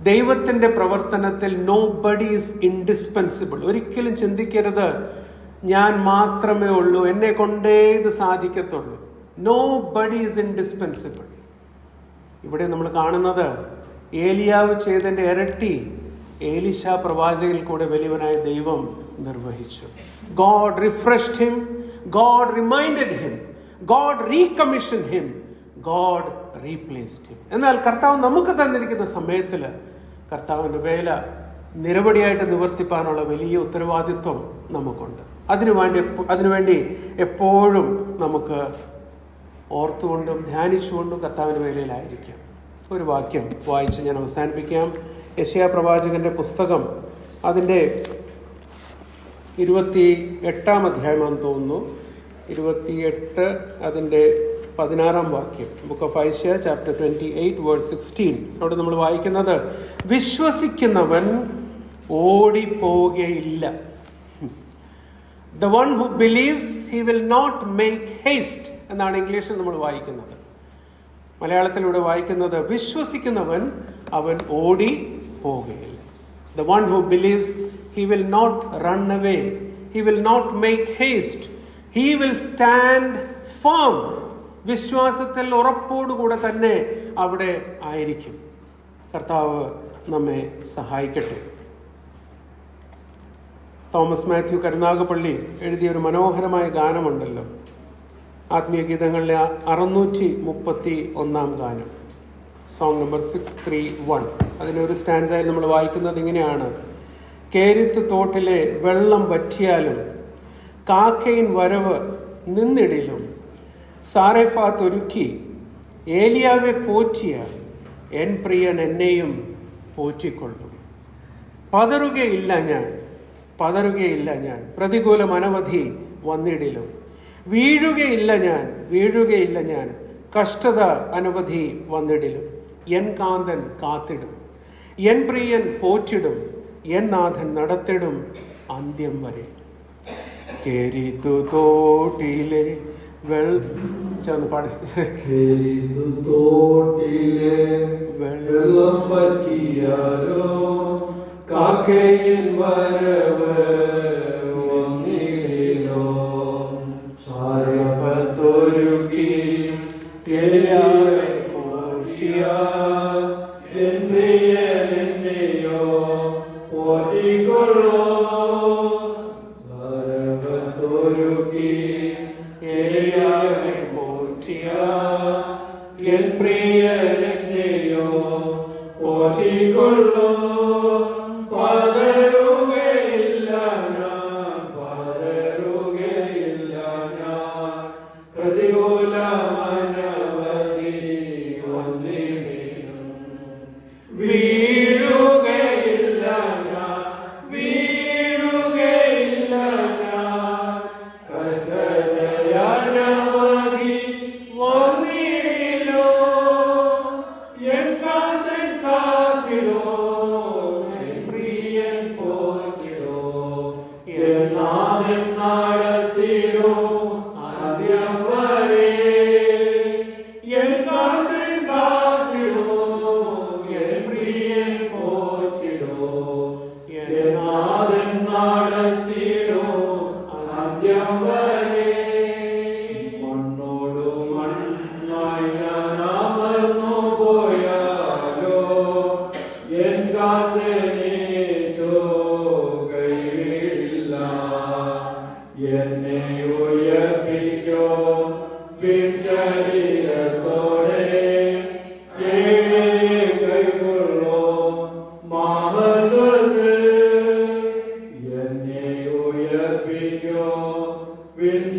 ദൈവത്തിൻ്റെ പ്രവർത്തനത്തിൽ നോബഡി ഈസ് ഇൻഡിസ്പെൻസിബിൾ. ഒരിക്കലും ചിന്തിക്കരുത് ഞാൻ മാത്രമേ ഉള്ളൂ, എന്നെ കൊണ്ടേ ഇത് സാധിക്കത്തുള്ളൂ. Nobody is indispensable. ഇവിടെ നമ്മൾ കാണുന്നത് ഏലിയാവ് ചെയ്തതിൻ്റെ ഇരട്ടി ഏലിശ പ്രവാചകയിൽ കൂടെ വലിയവനായ ദൈവം നിർവഹിച്ചു. God refreshed him, God reminded him, God recommissioned him, God replaced him. എന്നാൽ കർത്താവ് നമുക്ക് തന്നിരിക്കുന്ന സമയത്തിൽ കർത്താവിൻ്റെ വേല നിരവധിയായിട്ട് നിവർത്തിപ്പാനുള്ള വലിയ ഉത്തരവാദിത്വം നമുക്കുണ്ട്. അതിനുവേണ്ടി എപ്പോഴും നമുക്ക് ഓർത്തുകൊണ്ടും ധ്യാനിച്ചുകൊണ്ടും കർത്താവിൻ്റെ വേലയിലായിരിക്കാം. ഒരു വാക്യം വായിച്ച് ഞാൻ അവസാനിപ്പിക്കാം. യെശയ്യാ പ്രവാചകന്റെ പുസ്തകം അതിൻ്റെ 28 അധ്യായമാണെന്ന് തോന്നുന്നു. 28 അതിൻ്റെ 16 വാക്യം. Book of Isaiah chapter 28 verse 16. അവിടെ നമ്മൾ വായിക്കുന്നത്, വിശ്വസിക്കുന്നവൻ ഓടിപ്പോകുകയില്ല. The one who believes he will not make haste എന്നാണ് ഇംഗ്ലീഷിൽ നമ്മൾ വായിക്കുന്നത്. മലയാളത്തിലൂടെ വായിക്കുന്നത്, വിശ്വസിക്കുന്നവൻ അവൻ ഓടി പോകുകയില്ല. The one who believes he will not run away, he will not make haste, he will stand firm. വിശ്വാസത്തിൽ ഉറപ്പോടുകൂടെ തന്നെ അവിടെ ആയിരിക്കും. കർത്താവ് നമ്മെ സഹായിക്കട്ടെ. തോമസ് മാത്യു കരുനാഗപ്പള്ളി എഴുതിയ ഒരു മനോഹരമായ ഗാനമുണ്ടല്ലോ, ആത്മീയ ഗീതങ്ങളിലെ 631 ഗാനം, സോങ് നമ്പർ 631. അതിലൊരു സ്റ്റാൻസായി നമ്മൾ വായിക്കുന്നത് ഇങ്ങനെയാണ്: കേരിത്ത് തോട്ടിലെ വെള്ളം വറ്റിയാലും കാക്കയിൻ വരവ് നിന്നിടിലും സാറേഫാത്ത് ഒരുക്കി ഏലിയാവെ പോറ്റിയ എൻ പ്രിയൻ എന്നെയും പോറ്റിക്കൊള്ളും. പതറുകയില്ല ഞാൻ പ്രതികൂലം അനവധി വന്നിടിലും. വീഴുകയില്ല ഞാൻ കഷ്ടത അനവധി വന്നിടിലും. എൻ കാന്തൻ കാത്തിടും, എൻ പ്രിയൻ പോറ്റിടും, എൻ നാഥൻ നടത്തിടും അന്ത്യം വരെ. കേരിത്തു തോട്ടിലെ വെള്ളം പറ്റിയാലോ കാക്കയിൻ വരവ് ഏലിയാവെ പോറ്റിയ എൻ പ്രിയനെന്നെയോ പോറ്റിക്കൊള്ളൂ. സർവ്വത്തൊരുക്കി ഏലിയാവെ പോറ്റിയ എൻ പ്രിയനെന്നെയോ പോറ്റിക്കൊള്ളൂ. പതറുകയില്ല ഞാൻ, പതറുകയില്ല ഞാൻ, പ്രതികൂലമനവധി വന്നിടിലും വീഴുകയില്ല ഞാൻ, വീഴുകയില്ല ഞാൻ, കഷ്ടതയനവധി വന്നിടിലോ എൻ കാന്തൻ കാത്തിടോ, എൻ പ്രിയൻ പോറ്റിടോ, എൻ നാഥൻ നടത്തിടോ അന്ത്യം വരെ. എൻ കാന്തൻ കാത്തിടോ, എൻ പ്രിയൻ പോറ്റിടോ, എൻ നാഥൻ നടത്തിടോ അന്ത്യം വരെ. മണ്ണോടു മണ്ണായി ഞാൻ അമർന്നു പോയാലോ എൻ കാന്തനേശോ കൈവിടില്ല. എന്നെ ഉയർപ്പിക്കോ ശരീരത്തോടെ കൈകൊള്ളോ മാമത്തുള്ളത്. എന്നെ ഉയർപ്പിക്കോ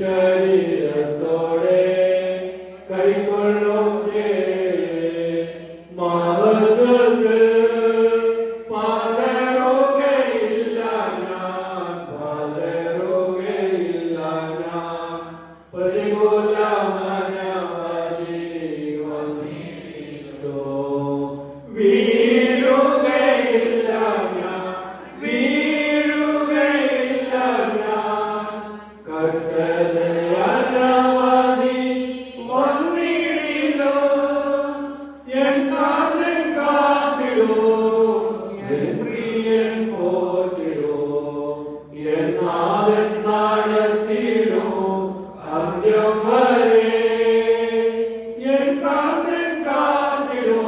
ശരീരത്തോടെ കൈകൊള്ളോ മാമത്തുള്ളത്. പതറുകയില്ല ഞാൻ, പതറുകയില്ല ഞാൻ, പ്രതികൂലമനവധി വന്നിടിലോ വീഴുകയില്ല ഞാൻ, വീഴുകയില്ല ഞാൻ, കഷ്ടതയനവധി വന്നിടിലോ എൻ കാന്തൻ കാത്തിടോ, എൻ പ്രിയൻ പോറ്റിടോ, എൻ നാഥൻ നടത്തിടോ അന്ത്യം വരെ. എൻ കാന്തൻ കാത്തിടോ,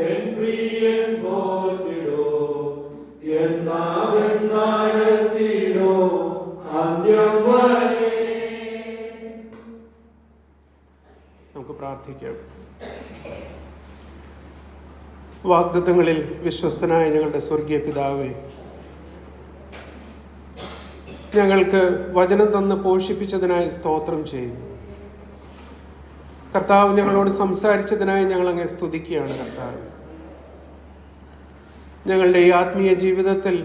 എൻ പ്രിയൻ പോറ്റിടോ, എൻ നാഥൻ നടത്തിടോ അന്ത്യം വരെ. നമുക്ക് പ്രാർത്ഥിക്കാം. വാഗ്ദത്തങ്ങളിൽ വിശ്വസ്തനായ ഞങ്ങളുടെ സ്വർഗീയ പിതാവേ, ഞങ്ങൾക്ക് വചനം തന്ന് പോഷിപ്പിച്ചതിനായി സ്തോത്രം ചെയ്യുന്നു. കർത്താവ് ഞങ്ങളോട് സംസാരിച്ചതിനായി ഞങ്ങൾ അങ്ങേ സ്തുതിക്കുകയാണ്. കർത്താവ്, ഞങ്ങളുടെ ഈ ആത്മീയ ജീവിതത്തിൽ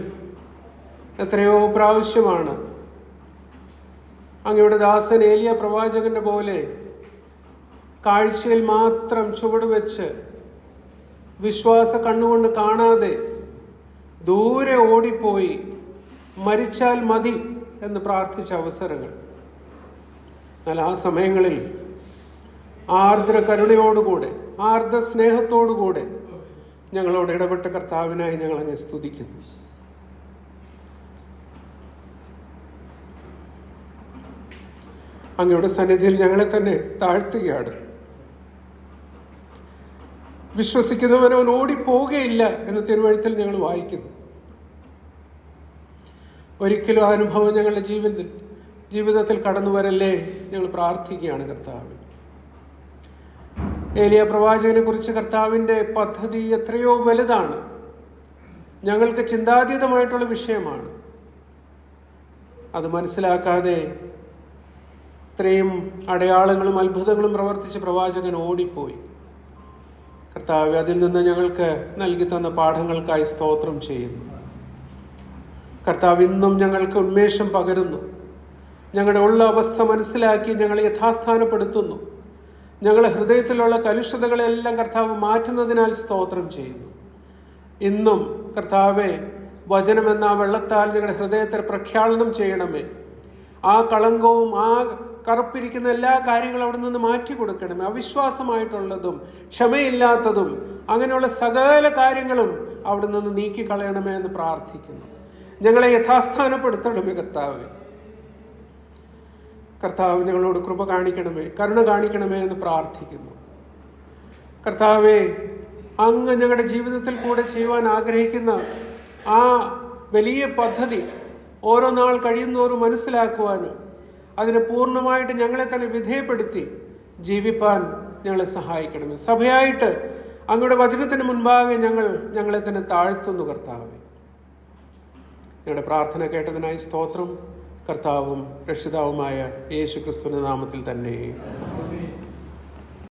എത്രയോ പ്രാവശ്യമാണ് അങ്ങയുടെ ദാസൻ ഏലിയ പ്രവാചകന്റെ പോലെ കാഴ്ചയിൽ മാത്രം ചുവടുവെച്ച് വിശ്വാസ കണ്ണുകൊണ്ട് കാണാതെ ദൂരെ ഓടിപ്പോയി മരിച്ചാൽ മതി എന്ന് പ്രാർത്ഥിച്ച അവസരങ്ങൾ. എന്നാൽ ആ സമയങ്ങളിൽ ആർദ്ര കരുണയോടുകൂടെ, ആർദ്ര സ്നേഹത്തോടുകൂടെ ഞങ്ങളോട് ഇടപെട്ട കർത്താവിനായി ഞങ്ങൾ അങ്ങ് സ്തുതിക്കുന്നു. അങ്ങയുടെ സന്നിധിയിൽ ഞങ്ങളെ തന്നെ താഴ്ത്തുകയാണ്. വിശ്വസിക്കുന്നവനവൻ ഓടിപ്പോവുകയില്ല എന്ന് തിരുവഴുത്തിൽ ഞങ്ങൾ വായിക്കുന്നു. ഒരിക്കലും ആ അനുഭവം ഞങ്ങളുടെ ജീവിതത്തിൽ കടന്നു വരല്ലേ ഞങ്ങൾ പ്രാർത്ഥിക്കുകയാണ്. കർത്താവ്, ഏലിയ പ്രവാചകനെ കുറിച്ച് കർത്താവിൻ്റെ പദ്ധതി എത്രയോ വലുതാണ്, ഞങ്ങൾക്ക് ചിന്താതീതമായിട്ടുള്ള വിഷയമാണ്. അത് മനസ്സിലാക്കാതെ ഇത്രയും അടയാളങ്ങളും അത്ഭുതങ്ങളും പ്രവർത്തിച്ച് പ്രവാചകൻ ഓടിപ്പോയി. കർത്താവ്, അതിൽ നിന്ന് ഞങ്ങൾക്ക് നൽകി തന്ന പാഠങ്ങൾക്കായി സ്തോത്രം ചെയ്യുന്നു. കർത്താവ്, ഇന്നും ഞങ്ങൾക്ക് ഉന്മേഷം പകരുന്നു. ഞങ്ങളുടെ ഉള്ള അവസ്ഥ മനസ്സിലാക്കി ഞങ്ങളെ യഥാസ്ഥാനപ്പെടുത്തുന്നു. ഞങ്ങളുടെ ഹൃദയത്തിലുള്ള കലുഷതകളെല്ലാം കർത്താവ് മാറ്റുന്നതിനാൽ സ്തോത്രം ചെയ്യുന്നു. ഇന്നും കർത്താവെ, വചനമെന്ന ആ വെള്ളത്താൽ ഞങ്ങളുടെ ഹൃദയത്തെ പ്രഖ്യാപനം ചെയ്യണമേ. ആ കളങ്കവും ആ കറുപ്പിരിക്കുന്ന എല്ലാ കാര്യങ്ങളും അവിടെ നിന്ന് മാറ്റി കൊടുക്കണമേ. അവിശ്വാസമായിട്ടുള്ളതും ക്ഷമയില്ലാത്തതും അങ്ങനെയുള്ള സകല കാര്യങ്ങളും അവിടെ നിന്ന് നീക്കിക്കളയണമേ എന്ന് പ്രാർത്ഥിക്കുന്നു. ഞങ്ങളെ യഥാസ്ഥാനപ്പെടുത്തണമേ കർത്താവേ. കർത്താവ് ഞങ്ങളോട് കൃപ കാണിക്കണമേ, കരുണ കാണിക്കണമേ എന്ന് പ്രാർത്ഥിക്കുന്നു. കർത്താവേ, അങ്ങ് ഞങ്ങളുടെ ജീവിതത്തിൽ കൂടെ ചെയ്യുവാൻ ആഗ്രഹിക്കുന്ന ആ വലിയ പദ്ധതി ഓരോ നാൾ കഴിയുന്നോറും മനസ്സിലാക്കുവാനും അതിനെ പൂർണ്ണമായിട്ട് ഞങ്ങളെ തന്നെ വിധേയപ്പെടുത്തി ജീവിപ്പാൻ ഞങ്ങളെ സഹായിക്കണമേ. സഭയായിട്ട് അങ്ങയുടെ വചനത്തിന് മുൻപാകെ ഞങ്ങളെ തന്നെ താഴ്ത്തുന്നു കർത്താവേ. ഞങ്ങളുടെ പ്രാർത്ഥന കേട്ടതിനായി സ്തോത്രം. കർത്താവും രക്ഷിതാവുമായ യേശു ക്രിസ്തുവിന്റെ നാമത്തിൽ തന്നെ.